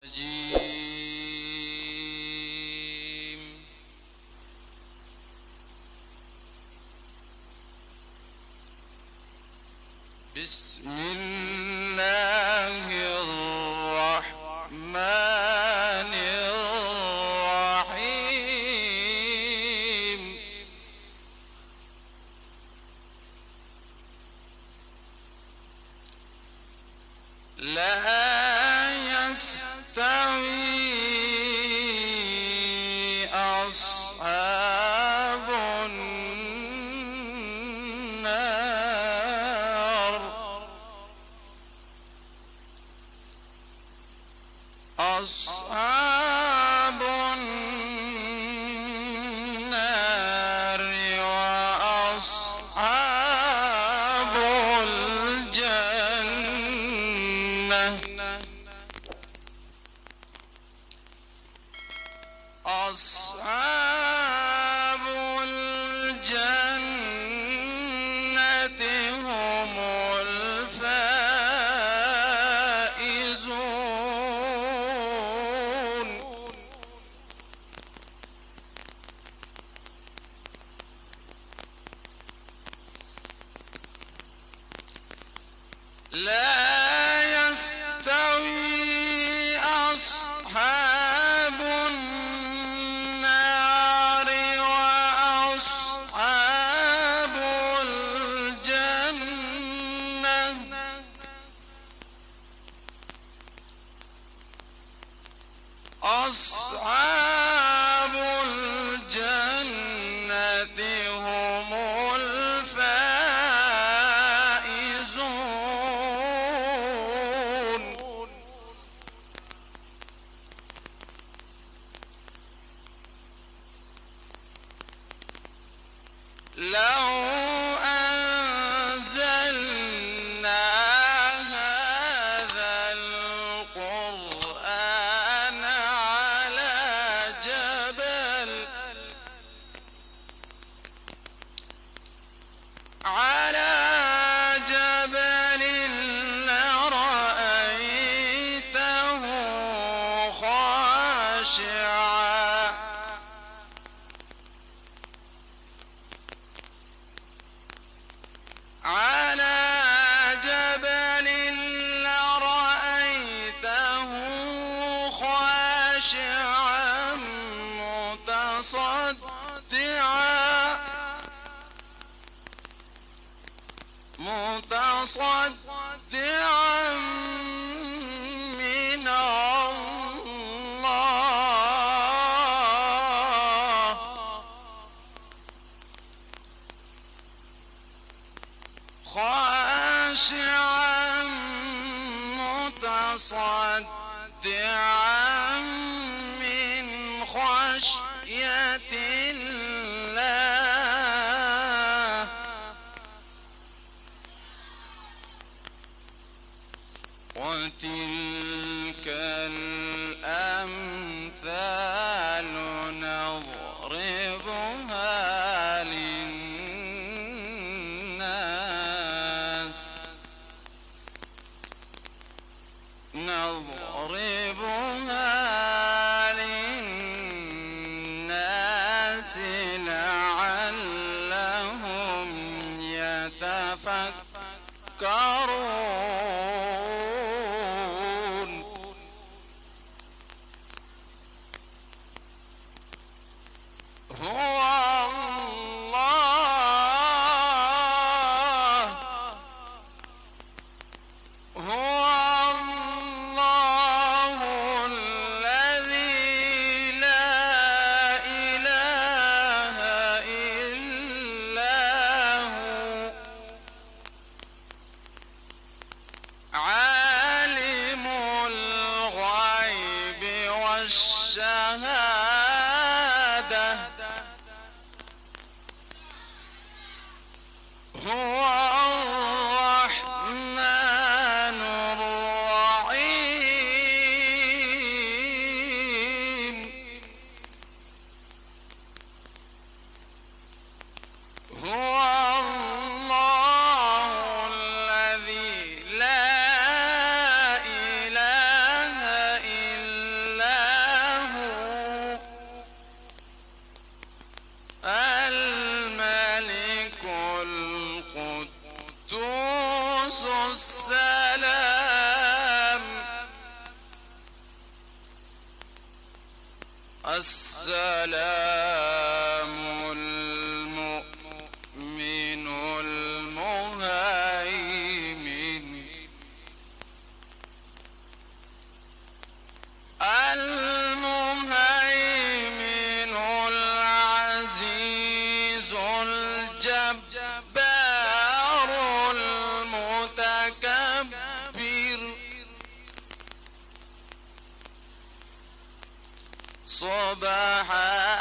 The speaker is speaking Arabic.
الرجيم. بسم الله الرحمن الرحيم. لا يستوي أصحاب النار أصحاب النار وأصحاب الجنة أصحاب الجنة هم الفائزون. لا يستوي أصحاب النار وأصحاب الجنة أصحاب الجنة هم الفائزون. لو أنزلنا هذا القرآن على جبل لرأيته خاشعا على جبل لرأيته خاشعا متصدعا من الله خاشعا متصدعا من خشية الله. وتلك الأمثال نضربها للناس لعلهم يتفكرون. هو الله الذي لا إله إلا هو عالم الغيب والشهادة. هو الرحمن الرحيم. هو الله الذي لا إله إلا السلام المؤمن المهيمن المهيمن العزيز الجبار المتكبر سبحان